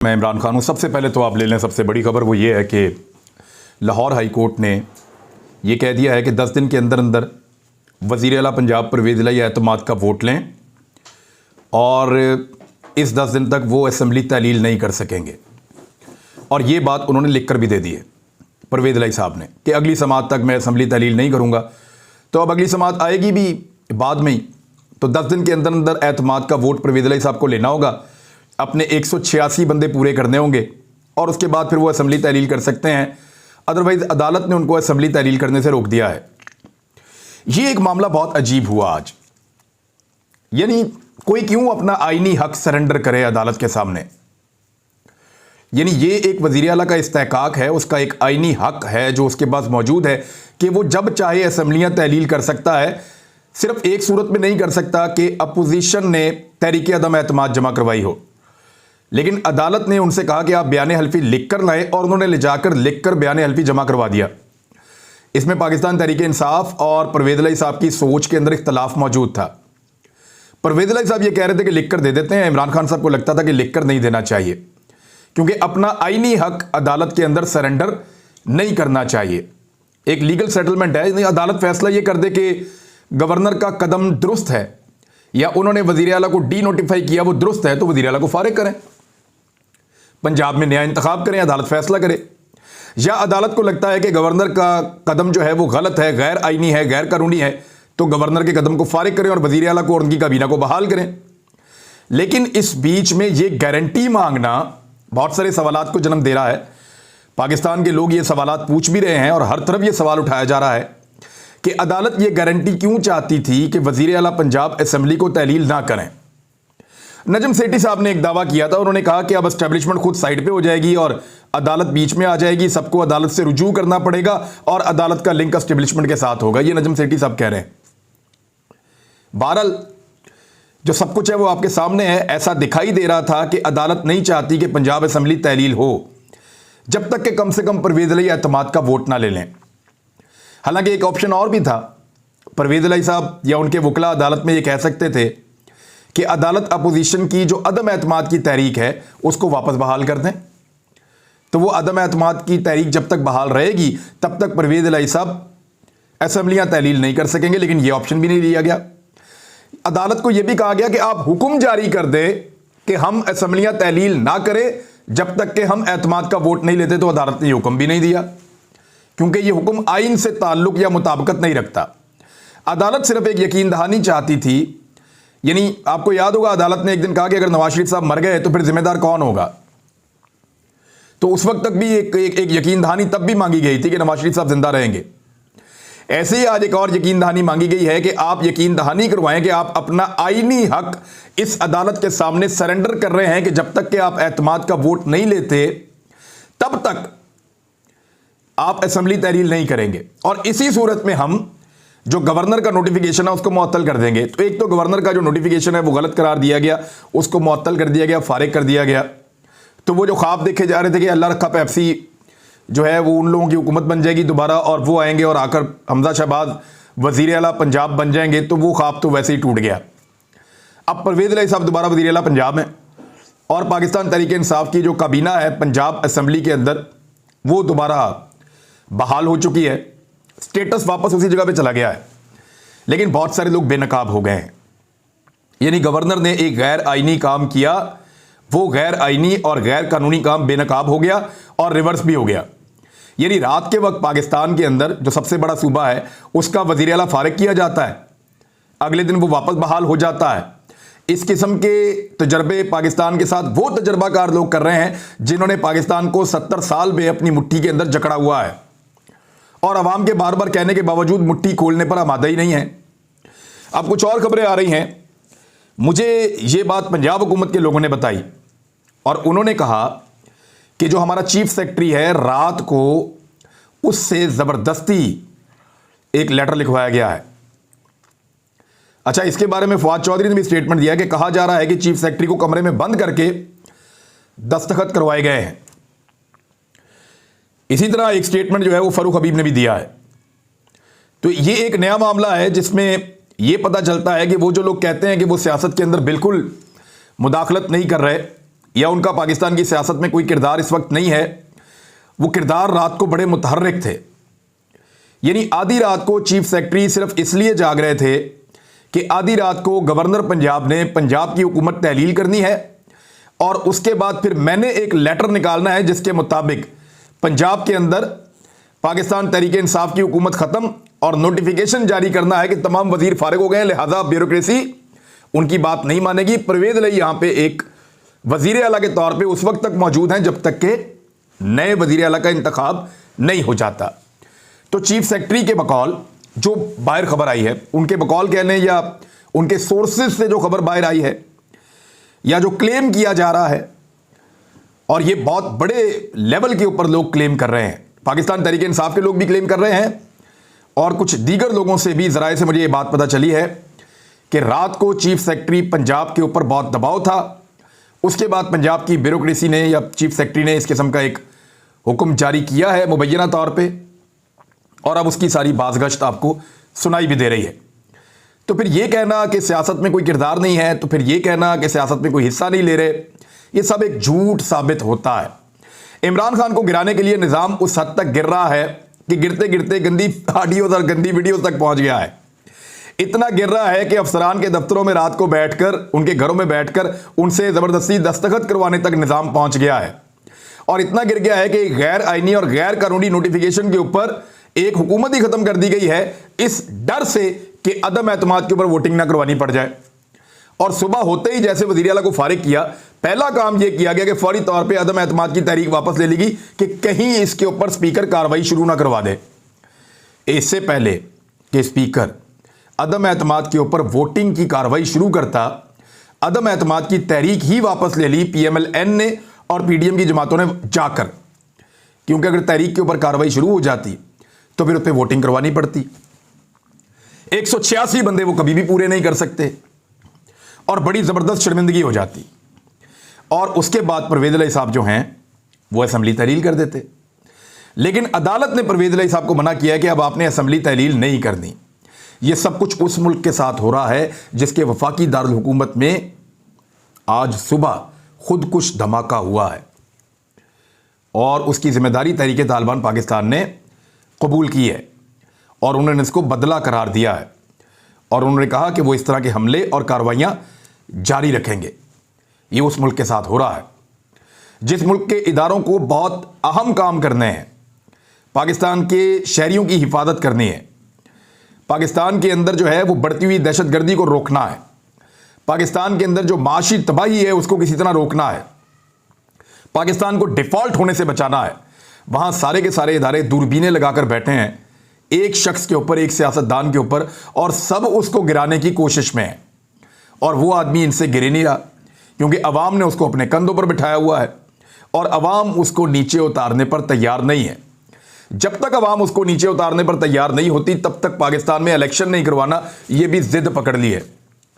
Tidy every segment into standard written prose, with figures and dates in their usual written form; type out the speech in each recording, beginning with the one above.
मैं इमरान खान हूँ। सबसे पहले तो आप ले लें, सबसे बड़ी खबर वो ये है कि लाहौर हाई कोर्ट ने ये कह दिया है कि 10 दिन के अंदर अंदर वज़ीर आला पंजाब परवेज़ इलाही एतमाद का वोट लें और इस 10 दिन तक वो असम्बली तहलील नहीं कर सकेंगे। और ये बात उन्होंने लिख कर भी दे दी है परवेज़ इलाही साहब ने कि अगली समात तक मैं असम्बली तहलील नहीं करूँगा। तो अब अगली समात आएगी भी बाद में ही, तो 10 दिन के अंदर अंदर एतमाद का वोट परवेज़ इलाही साहब को लेना होगा, अपने 186 बंदे पूरे करने होंगे और उसके बाद फिर वो असम्बली तहलील कर सकते हैं। अदरवाइज़ अदालत ने उनको असम्बली तहलील करने से रोक दिया है। ये एक मामला बहुत अजीब हुआ आज, यानी कोई क्यों अपना आईनी हक सरेंडर करे अदालत के सामने। यानी ये एक वज़ीर आला का इस्तेहकाक है, उसका एक आईनी हक है जो उसके पास मौजूद है कि वो जब चाहे असम्बलियाँ तहलील कर सकता है। सिर्फ एक सूरत में नहीं कर सकता कि अपोजिशन ने तहरीक अदम एतमाद जमा करवाई हो, लेकिन अदालत ने उनसे कहा कि आप बयान हल्फी लिख कर लाएं और उन्होंने ले जाकर लिख कर बयान हल्फी जमा करवा दिया। इसमें पाकिस्तान तहरीक इंसाफ और परवेज़ इलाही साहब की सोच के अंदर इख्तलाफ मौजूद था। परवेज़ इलाही साहब ये कह रहे थे कि लिख कर दे देते हैं, इमरान खान साहब को लगता था कि लिख कर नहीं देना चाहिए क्योंकि अपना आईनी हक अदालत के अंदर सरेंडर नहीं करना चाहिए। एक लीगल सेटलमेंट है, अदालत फैसला ये कर दे कि गवर्नर का कदम दुरुस्त है या उन्होंने वज़ीर आला को डी नोटिफाई किया वो दुरुस्त है, तो वज़ीर आला को फारिग करें, पंजाब में नया इंतखाब करें, अदालत फैसला करे। या अदालत को लगता है कि गवर्नर का कदम जो है वो गलत है, गैर आईनी है, गैर कानूनी है, तो गवर्नर के कदम को फारिग करें और वज़ीर आला को और उनकी काबीना को बहाल करें। लेकिन इस बीच में ये गारंटी मांगना बहुत सारे सवालात को जन्म दे रहा है। पाकिस्तान के लोग ये सवालात पूछ भी रहे हैं और हर तरफ ये सवाल उठाया जा रहा है कि अदालत ये गारंटी क्यों चाहती थी कि वज़ीर आला पंजाब असम्बली को तहलील ना करें। नजम सेठी साहब ने एक दावा किया था, उन्होंने कहा कि अब एस्टेब्लिशमेंट खुद साइड पे हो जाएगी और अदालत बीच में आ जाएगी, सबको अदालत से रुजू करना पड़ेगा और अदालत का लिंक एस्टेब्लिशमेंट के साथ होगा। ये नजम सेठी साहब कह रहे हैं। बहरहाल जो सब कुछ है वो आपके सामने है। ऐसा दिखाई दे रहा था कि अदालत नहीं चाहती कि पंजाब असम्बली तहलील हो जब तक कि कम से कम परवेज़ इलाही एतमाद का वोट ना ले लें। हालांकि एक ऑप्शन और भी था, परवेज़ इलाही साहब या उनके वकला अदालत में ये कह सकते थे कि अदालत अपोजिशन की जो अदम एतमाद की तहरीक है उसको वापस बहाल कर दें, तो वो अदम एतमाद की तहरीक जब तक बहाल रहेगी तब तक परवेज़ इलाही साहब असम्बलियाँ तहलील नहीं कर सकेंगे। लेकिन ये ऑप्शन भी नहीं लिया गया। अदालत को यह भी कहा गया कि आप हुक्म जारी कर दें कि हम असम्बलियाँ तहलील ना करें जब तक कि हम एतमाद का वोट नहीं लेते, तो अदालत ने हुक्म भी नहीं दिया क्योंकि यह हुक्म आइन से ताल्लुक या मुताबिकत नहीं रखता। अदालत सिर्फ एक यकीन दहानी चाहती थी। यानी आपको याद होगा अदालत ने एक दिन कहा कि अगर नवाज शरीफ साहब मर गए तो फिर जिम्मेदार कौन होगा, तो उस वक्त तक भी एक यकीन दहानी तब भी मांगी गई थी कि नवाज शरीफ साहब जिंदा रहेंगे। ऐसे ही आज एक और यकीन दहानी मांगी गई है कि आप यकीन दहानी करवाएं कि आप अपना आईनी हक इस अदालत के सामने सरेंडर कर रहे हैं कि जब तक कि आप एतमाद का वोट नहीं लेते तब तक आप असम्बली तहलील नहीं करेंगे और इसी सूरत में हम जो गवर्नर का नोटिफिकेशन है उसको मुअत्तल कर देंगे। तो एक तो गवर्नर का जो नोटिफिकेशन है वो गलत करार दिया गया, उसको मुअत्तल कर दिया गया, फारिग कर दिया गया। तो वो जो ख्वाब देखे जा रहे थे कि अल्लाह रखा पेप्सी जो है वो उन लोगों की हुकूमत बन जाएगी दोबारा और वो आएंगे और आकर हमजा शहबाज वज़ीर आला पंजाब बन जाएंगे, तो वो ख्वाब तो वैसे ही टूट गया। अब परवेज़ इलाही साहब दोबारा वज़ीर आला पंजाब हैं और पाकिस्तान तहरीक इंसाफ की जो काबीना है पंजाब असम्बली के अंदर वो दोबारा बहाल हो चुकी है, स्टेटस वापस उसी जगह पे चला गया है। लेकिन बहुत सारे लोग बेनकाब हो गए हैं। यानी गवर्नर ने एक गैर आईनी काम किया, वो गैर आईनी और गैर कानूनी काम बेनकाब हो गया और रिवर्स भी हो गया। यानी रात के वक्त पाकिस्तान के अंदर जो सबसे बड़ा सूबा है उसका वज़ीर आला फारिग किया जाता है, अगले दिन वो वापस बहाल हो जाता है। इस किस्म के तजर्बे पाकिस्तान के साथ वो तजर्बाकार लोग कर रहे हैं जिन्होंने पाकिस्तान को 70 साल में अपनी मुट्ठी के अंदर जकड़ा हुआ है और अवाम के बार बार कहने के बावजूद मुट्ठी खोलने पर आमादा ही नहीं है। अब कुछ और खबरें आ रही हैं। मुझे ये बात पंजाब हुकूमत के लोगों ने बताई और उन्होंने कहा कि जो हमारा चीफ सेक्रेटरी है रात को उससे ज़बरदस्ती एक लेटर लिखवाया गया है। अच्छा, इसके बारे में फवाद चौधरी ने भी स्टेटमेंट दिया कि कहा जा रहा है कि चीफ सेक्रेटरी को कमरे में बंद करके दस्तखत करवाए गए हैं। इसी तरह एक स्टेटमेंट जो है वो फरूख हबीब ने भी दिया है। तो ये एक नया मामला है जिसमें यह पता चलता है कि वो जो लोग कहते हैं कि वो सियासत के अंदर बिल्कुल मुदाखलत नहीं कर रहे, या उनका पाकिस्तान की सियासत में कोई किरदार इस वक्त नहीं है, वो किरदार रात को बड़े मुतहर्रिक थे। यानी आधी रात को चीफ सेक्रेटरी सिर्फ इसलिए जाग रहे थे कि आधी रात को गवर्नर पंजाब ने पंजाब की हुकूमत तहलील करनी है और उसके बाद फिर मैंने एक लेटर निकालना है जिसके मुताबिक पंजाब के अंदर पाकिस्तान तहरीक इंसाफ की हुकूमत ख़त्म और नोटिफिकेशन जारी करना है कि तमाम वजीर फारिग हो गए, लिहाजा ब्यूरोक्रेसी उनकी बात नहीं मानेगी। परवेज इलाही यहां पे एक वजीर आला के तौर पे उस वक्त तक मौजूद हैं जब तक के नए वजीर आला का इंतखाब नहीं हो जाता। तो चीफ सेक्रेटरी के बकौल जो बाहर खबर आई है, उनके बकौल कहने या उनके सोर्सेज से जो खबर बाहर आई है या जो क्लेम किया जा रहा है, और ये बहुत बड़े लेवल के ऊपर लोग क्लेम कर रहे हैं, पाकिस्तान तहरीक इंसाफ के लोग भी क्लेम कर रहे हैं और कुछ दीगर लोगों से भी ज़राए से मुझे ये बात पता चली है कि रात को चीफ सेक्रेटरी पंजाब के ऊपर बहुत दबाव था। उसके बाद पंजाब की ब्यूरोक्रेसी ने या चीफ सेक्रेटरी ने इस किस्म का एक हुक्म जारी किया है मुबैना तौर पे, और अब उसकी सारी बाज़गश्त आपको सुनाई भी दे रही है। तो फिर ये कहना कि सियासत में कोई किरदार नहीं है, तो फिर ये कहना कि सियासत में कोई हिस्सा नहीं ले रहे, ये सब एक झूठ साबित होता है। इमरान खान को गिराने के लिए निज़ाम उस हद तक गिर रहा है कि गिरते गिरते गंदी ऑडियोज और गंदी वीडियोज तक पहुंच गया है। इतना गिर रहा है कि अफसरान के दफ्तरों में रात को बैठकर, उनके घरों में बैठकर उनसे ज़बरदस्ती दस्तखत करवाने तक निज़ाम पहुंच गया है। और इतना गिर गया है कि गैर आईनी और गैर कानूनी नोटिफिकेशन के ऊपर एक हुकूमत ही खत्म कर दी गई है इस डर से कि अदम एतमाद के ऊपर वोटिंग ना करवानी पड़ जाए। और सुबह होते ही जैसे वज़ीर आला को फारिग किया, पहला काम यह किया गया कि फौरी तौर पे अदम एतमाद की तहरीक वापस ले लेगी कि कहीं इसके ऊपर स्पीकर कार्रवाई शुरू ना करवा दे। इससे पहले कि स्पीकर अदम एतमाद के ऊपर वोटिंग की कार्रवाई शुरू करता, अदम एतमाद की तहरीक ही वापस ले ली PMLN ने और PDM की जमातों ने जाकर, क्योंकि अगर तहरीक के ऊपर कार्रवाई शुरू हो जाती तो फिर उस पर वोटिंग करवानी पड़ती। 186 बंदे वो कभी भी पूरे नहीं कर सकते और बड़ी ज़बरदस्त शर्मिंदगी हो जाती। और उसके बाद परवेज इलाही साहब जो हैं वो असेंबली तहलील कर देते, लेकिन अदालत ने परवेज इलाही साहब को मना किया कि अब आपने असेंबली तहलील नहीं करनी। यह सब कुछ उस मुल्क के साथ हो रहा है जिसके वफाकी दारुल हुकूमत में आज सुबह खुदकुश धमाका हुआ है और उसकी जिम्मेदारी तहरीक तालिबान पाकिस्तान ने कबूल की है और उन्होंने इसको बदला करार दिया है और उन्होंने कहा कि वो इस तरह के हमले और कार्रवाइयाँ जारी रखेंगे। ये उस मुल्क के साथ हो रहा है जिस मुल्क के इदारों को बहुत अहम काम करने हैं, पाकिस्तान के शहरियों की हिफाजत करनी है, पाकिस्तान के अंदर जो है वो बढ़ती हुई दहशतगर्दी को रोकना है, पाकिस्तान के अंदर जो माशी तबाही है उसको किसी तरह रोकना है, पाकिस्तान को डिफ़ॉल्ट होने से बचाना है। वहाँ सारे के सारे इदारे दूरबीनें लगाकर बैठे हैं एक शख्स के ऊपर, एक सियासतदान के ऊपर, और सब उसको गिराने की कोशिश में है और वो आदमी इनसे गिर नहीं रहा क्योंकि अवाम ने उसको अपने कंधों पर बिठाया हुआ है और अवाम उसको नीचे उतारने पर तैयार नहीं है। जब तक अवाम उसको नीचे उतारने पर तैयार नहीं होती तब तक पाकिस्तान में इलेक्शन नहीं करवाना, ये भी जिद पकड़ ली है।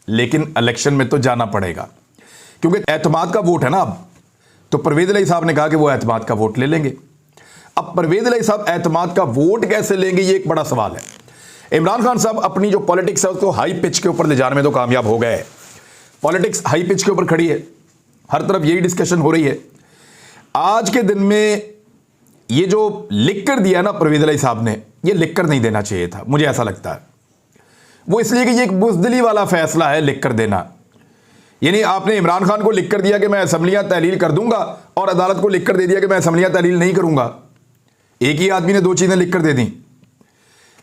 लेकिन इलेक्शन में तो जाना पड़ेगा क्योंकि एतमाद का वोट है ना अब, तो परवेज इलाही साहब ने कहा कि वो एतमाद का वोट ले लेंगे। अब परवेज इलाही साहब एतमाद का वोट कैसे लेंगे, ये एक बड़ा सवाल है। इमरान खान साहब अपनी जो पॉलिटिक्स है उसको हाई पिच के ऊपर ले जाने में तो कामयाब हो गए। पॉलिटिक्स हाई पिच के ऊपर खड़ी है, हर तरफ यही डिस्कशन हो रही है। आज के दिन में ये जो लिख कर दिया ना परवेज इलाही साहब ने, ये लिख कर नहीं देना चाहिए था, मुझे ऐसा लगता है। वो इसलिए कि ये एक बुज़दिली वाला फैसला है लिख कर देना। यानी आपने इमरान खान को लिख कर दिया कि मैं असेंबलियां तहलील कर दूंगा और अदालत को लिख कर दे दिया कि मैं असेंबलियां तहलील नहीं करूंगा। एक ही आदमी ने दो चीज़ें लिख कर दे दी।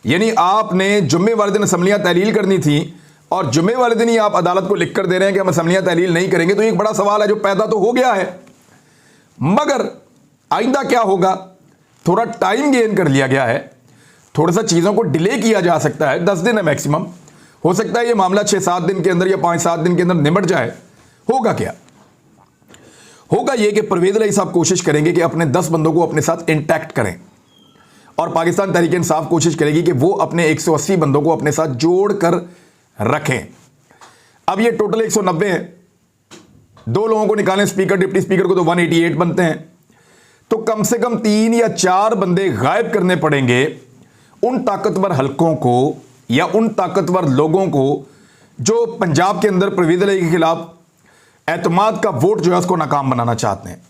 यानी आपने जुम्मे वाले दिन असेंबलियां तहलील करनी थी और जुम्मे वाले दिन ही आप अदालत को लिख कर दे रहे हैं कि हम असेंबलियां तहलील नहीं करेंगे। तो एक बड़ा सवाल है जो पैदा तो हो गया है, मगर आइंदा क्या होगा? थोड़ा टाइम गेन कर लिया गया है, थोड़ा सा चीज़ों को डिले किया जा सकता है। 10 दिन है मैक्सिमम, हो सकता है ये मामला 6-7 दिन के अंदर या 5-7 दिन के अंदर निमट जाए। होगा क्या? होगा ये कि परवेज इलाही साहब कोशिश करेंगे कि अपने 10 बंदों को अपने साथ इंटैक्ट करें और पाकिस्तान तहरीक इंसाफ कोशिश करेगी कि वो अपने 180 बंदों को अपने साथ जोड़ कर रखें। अब ये टोटल 190 है, 2 लोगों को निकालें स्पीकर डिप्टी स्पीकर को, तो 188 बनते हैं। तो कम से कम 3 या 4 बंदे गायब करने पड़ेंगे उन ताकतवर हलकों को या उन ताकतवर लोगों को जो पंजाब के अंदर परवेज इलाही के खिलाफ एतमाद का वोट जो है उसको नाकाम बनाना चाहते हैं,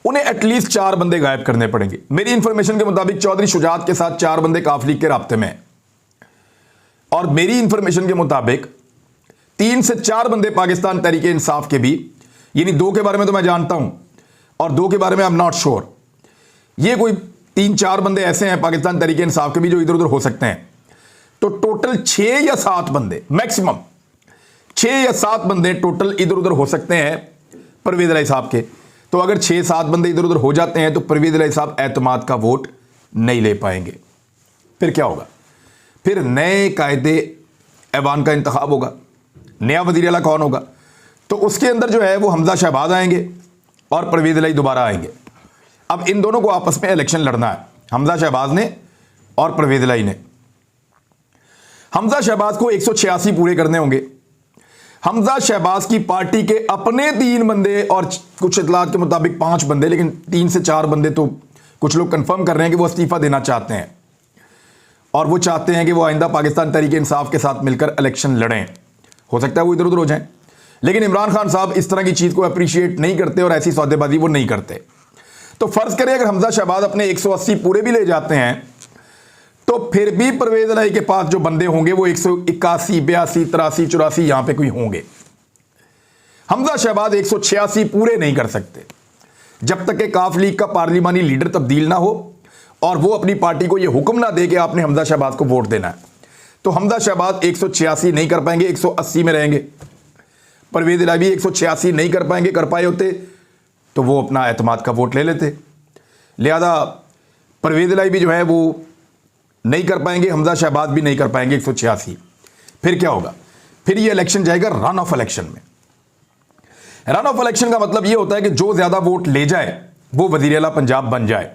उन्हें एटलीस्ट 4 बंदे गायब करने पड़ेंगे। मेरी इंफॉर्मेशन के मुताबिक चौधरी शुजात के साथ 4 बंदे काफ लीग के राब्ते में हैं, और मेरी इंफॉर्मेशन के मुताबिक 3 से 4 बंदे पाकिस्तान तहरीक इंसाफ के भी, यानी 2 के बारे में तो मैं जानता हूं और 2 के बारे में आई एम नॉट श्योर। ये कोई 3-4 बंदे ऐसे हैं पाकिस्तान तहरीक इंसाफ के भी जो इधर उधर हो सकते हैं। तो टोटल 6 या 7 बंदे, मैक्सिमम 6 या 7 बंदे टोटल इधर उधर हो सकते हैं परवेज इलाही साहब के। तो अगर 6-7 बंदे इधर उधर हो जाते हैं तो परवेज इलाही साहब एतमाद का वोट नहीं ले पाएंगे। फिर क्या होगा? फिर नए कायदे ऐवान का इंतखाब होगा। नया वज़ीर आला कौन होगा? तो उसके अंदर जो है वो हमजा शहबाज आएंगे और परवेज इलाही दोबारा आएंगे। अब इन दोनों को आपस में इलेक्शन लड़ना है, हमजा शहबाज ने और परवेज इलाही ने। हमजा शहबाज को 186 पूरे करने होंगे। हमजा शहबाज की पार्टी के अपने 3 बंदे और कुछ इतलात के मुताबिक 5 बंदे, लेकिन 3 से 4 बंदे तो कुछ लोग कंफर्म कर रहे हैं कि वो इस्तीफा देना चाहते हैं और वो चाहते हैं कि वो आइंदा पाकिस्तान तहरीक इंसाफ के साथ मिलकर इलेक्शन लड़ें। हो सकता है वो इधर उधर हो जाएं, लेकिन इमरान खान साहब इस तरह की चीज़ को अप्रिशिएट नहीं करते और ऐसी सौदेबाजी वो नहीं करते। तो फर्ज करें अगर हमजा शहबाज अपने 180 पूरे भी ले जाते हैं तो फिर भी परवेज इलाही के पास जो बंदे होंगे वो 181, 82, 83, 84 यहां पे कोई होंगे। हमजा शहबाज 186 पूरे नहीं कर सकते जब तक कि काफ लीग का पार्लिमानी लीडर तब्दील ना हो और वो अपनी पार्टी को ये हुक्म ना दे कि आपने हमजा शहबाज को वोट देना है। तो हमजा शहबाज 186 नहीं कर पाएंगे, 180 में रहेंगे। परवेज इलाही भी 186 नहीं कर पाएंगे, कर पाए होते तो वो अपना एतमाद का वोट ले लेते। लिहाजा परवेज इलाही भी जो है वो नहीं कर पाएंगे, हमजा शहबाज भी नहीं कर पाएंगे 186। फिर क्या होगा? फिर ये इलेक्शन जाएगा रन ऑफ इलेक्शन में। रन ऑफ इलेक्शन का मतलब ये होता है कि जो ज्यादा वोट ले जाए वो वजीर आला पंजाब बन जाए।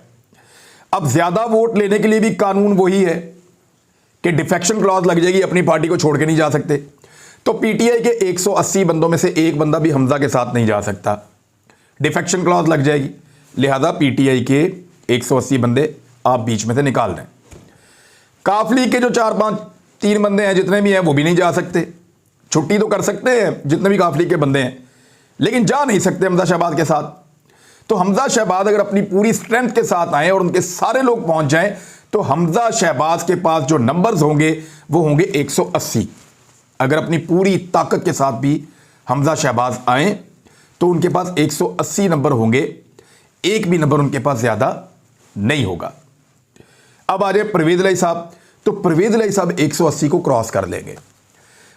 अब ज्यादा वोट लेने के लिए भी कानून वही है कि डिफेक्शन क्लॉज लग जाएगी, अपनी पार्टी को छोड़ के नहीं जा सकते। तो पीटीआई के 180 बंदों में से एक बंदा भी हमजा के साथ नहीं जा सकता, डिफेक्शन क्लॉज लग जाएगी। लिहाजा पीटीआई के 180 बंदे आप बीच में से निकाल दें। काफ लीग के जो 4-5-3 बंदे हैं जितने भी हैं वो भी नहीं जा सकते। छुट्टी तो कर सकते हैं जितने भी काफ लीग के बंदे हैं, लेकिन जा नहीं सकते हमजा शहबाज के साथ। तो हमजा शहबाज अगर अपनी पूरी स्ट्रेंथ के साथ आए और उनके सारे लोग पहुंच जाएं तो हमजा शहबाज के पास जो नंबर्स होंगे वो होंगे 180। अगर अपनी पूरी ताकत के साथ भी हमजा शहबाज आए तो उनके पास 180 नंबर होंगे, एक भी नंबर उनके पास ज्यादा नहीं होगा। अब आ जाए परवेज इलाही साहब, तो परवेज इलाही साहब 180 को क्रॉस कर लेंगे।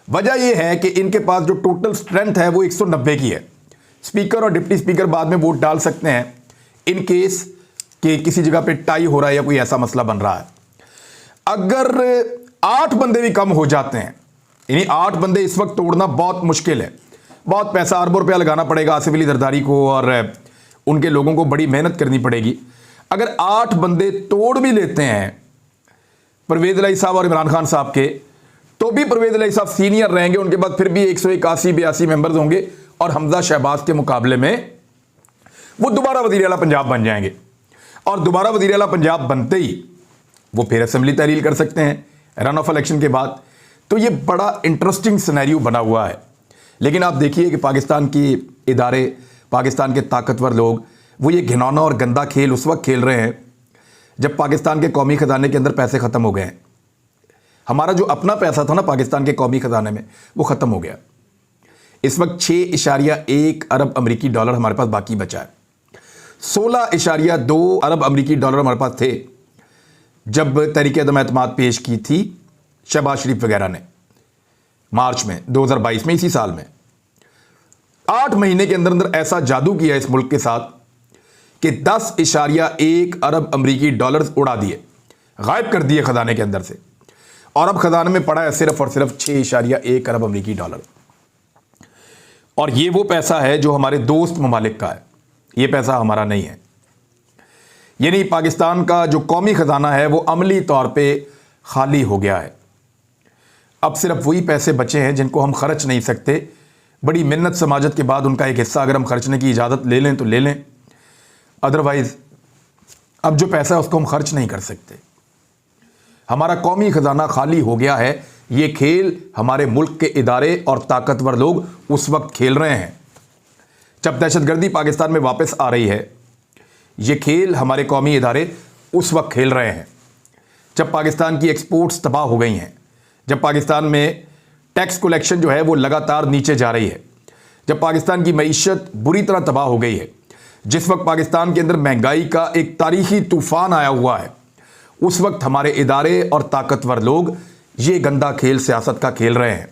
वजह यह है कि इनके पास जो टोटल स्ट्रेंथ है वो 190 की है। स्पीकर और डिप्टी स्पीकर बाद में वोट डाल सकते हैं इन केस कि किसी जगह पे टाई हो रहा है या कोई ऐसा मसला बन रहा है। अगर 8 बंदे भी कम हो जाते हैं, यानी 8 बंदे इस वक्त तोड़ना बहुत मुश्किल है, बहुत पैसा अरबों रुपया लगाना पड़ेगा आसिफ अली जरदारी को और उनके लोगों को बड़ी मेहनत करनी पड़ेगी। अगर 8 बंदे तोड़ भी लेते हैं परवेज इलाही साहब और इमरान खान साहब के, तो भी परवेज इलाही साहब सीनियर रहेंगे, उनके बाद फिर भी 181-82 मेंबर्स होंगे और हमजा शहबाज के मुकाबले में वो दोबारा वज़ीर आला पंजाब बन जाएंगे। और दोबारा वज़ीर आला पंजाब बनते ही वो फिर असेंबली तहरील कर सकते हैं रन ऑफ इलेक्शन के बाद। तो ये बड़ा इंटरेस्टिंग सिनेरियो बना हुआ है। लेकिन आप देखिए कि पाकिस्तान की इदारे, पाकिस्तान के ताकतवर लोग वो ये घिनौना और गंदा खेल उस वक्त खेल रहे हैं जब पाकिस्तान के कौमी ख़जाने के अंदर पैसे ख़त्म हो गए हैं। हमारा जो अपना पैसा था ना पाकिस्तान के कौमी ख़जाने में वो ख़त्म हो गया। इस वक्त 6.1 अरब अमेरिकी डॉलर हमारे पास बाकी बचा है। 16.2 अरब अमेरिकी डॉलर हमारे पास थे जब तहरीक अदम एतमाद पेश की थी शहबाज शरीफ वगैरह ने मार्च में 2022 में, इसी साल में। 8 महीने के अंदर अंदर ऐसा जादू किया इस मुल्क के साथ कि 10.1 अरब अमेरिकी डॉलर उड़ा दिए, गायब कर दिए खजाने के अंदर से। और अब खजाने में पड़ा है सिर्फ और सिर्फ 6.1 अरब अमेरिकी डॉलर। और ये वो पैसा है जो हमारे दोस्त ममालिक का है, ये पैसा हमारा नहीं है। यानी पाकिस्तान का जो कौमी खजाना है वो अमली तौर पे खाली हो गया है। अब सिर्फ वही पैसे बचे हैं जिनको हम खर्च नहीं सकते। बड़ी मिन्नत समाजत के बाद उनका एक हिस्सा अगर हम खर्चने की इजाज़त ले लें तो ले लें, अदरवाइज अब जो पैसा है उसको हम खर्च नहीं कर सकते। हमारा कौमी ख़जाना खाली हो गया है, ये खेल हमारे मुल्क के इदारे और ताकतवर लोग उस वक्त खेल रहे हैं जब दहशतगर्दी पाकिस्तान में वापस आ रही है। ये खेल हमारे कौमी इदारे उस वक्त खेल रहे हैं जब पाकिस्तान की एक्सपोर्ट्स तबाह हो गई हैं, जब पाकिस्तान में टैक्स कलेक्शन जो है वो लगातार नीचे जा रही है, जब पाकिस्तान की मईशत बुरी तरह तबाह हो गई है, जिस वक्त पाकिस्तान के अंदर महंगाई का एक तारीखी तूफान आया हुआ है, उस वक्त हमारे इदारे और ताकतवर लोग ये गंदा खेल सियासत का खेल रहे हैं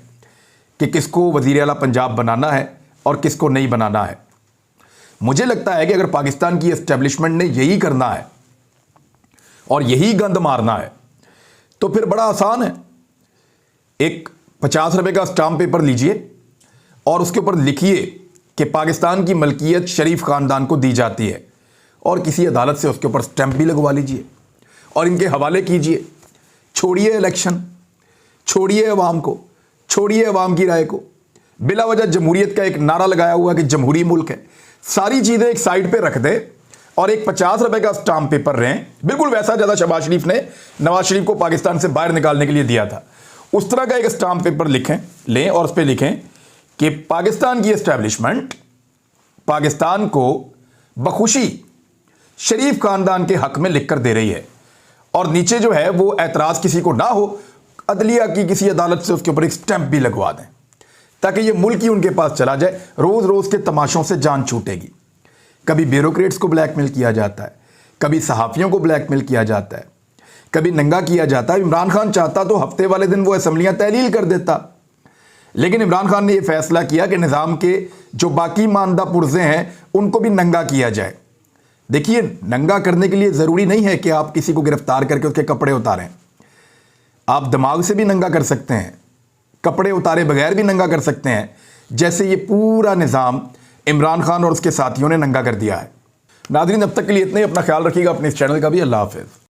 कि किसको वज़ीर आला पंजाब बनाना है और किसको नहीं बनाना है। मुझे लगता है कि अगर पाकिस्तान की एस्टेब्लिशमेंट ने यही करना है और यही गंद मारना है तो फिर बड़ा आसान है। एक 50 रुपए का स्टाम्प पेपर लीजिए और उसके ऊपर लिखिए कि पाकिस्तान की मलकियत शरीफ खानदान को दी जाती है और किसी अदालत से उसके ऊपर स्टैंप भी लगवा लीजिए और इनके हवाले कीजिए। छोड़िए इलेक्शन, छोड़िए अवाम को, छोड़िए अवाम की राय को। बिला वजह जमहूरियत का एक नारा लगाया हुआ कि जमहूरी मुल्क है, सारी चीज़ें एक साइड पे रख दे और एक 50 रुपए का स्टाम्प पेपर रहें, बिल्कुल वैसा ज़्यादा शहबाज शरीफ ने नवाज शरीफ को पाकिस्तान से बाहर निकालने के लिए दिया था, उस तरह का एक स्टाम्प पेपर लें और उस पर लिखें कि पाकिस्तान की एस्टैब्लिशमेंट पाकिस्तान को बखुशी शरीफ खानदान के हक में लिखकर दे रही है और नीचे जो है वो एतराज़ किसी को ना हो, अदलिया की किसी अदालत से उसके ऊपर एक स्टैंप भी लगवा दें ताकि ये मुल्क ही उनके पास चला जाए। रोज़ रोज़ के तमाशों से जान छूटेगी। कभी ब्यूरोक्रेट्स को ब्लैकमेल किया जाता है, कभी सहाफ़ियों को ब्लैकमेल किया जाता है, कभी नंगा किया जाता है। इमरान खान चाहता तो हफ्ते वाले दिन वो असम्बलियाँ तहलील कर देता, लेकिन इमरान खान ने यह फैसला किया कि निज़ाम के जो बाकी मानदा पुर्जे हैं उनको भी नंगा किया जाए। देखिए, नंगा करने के लिए ज़रूरी नहीं है कि आप किसी को गिरफ्तार करके उसके कपड़े उतारें, आप दिमाग से भी नंगा कर सकते हैं, कपड़े उतारे बगैर भी नंगा कर सकते हैं, जैसे ये पूरा निज़ाम इमरान खान और उसके साथियों ने नंगा कर दिया है। नाज़रीन, अब तक के लिए इतना ही। अपना ख्याल रखिएगा, अपने इस चैनल का भी। अल्लाह हाफ़िज़।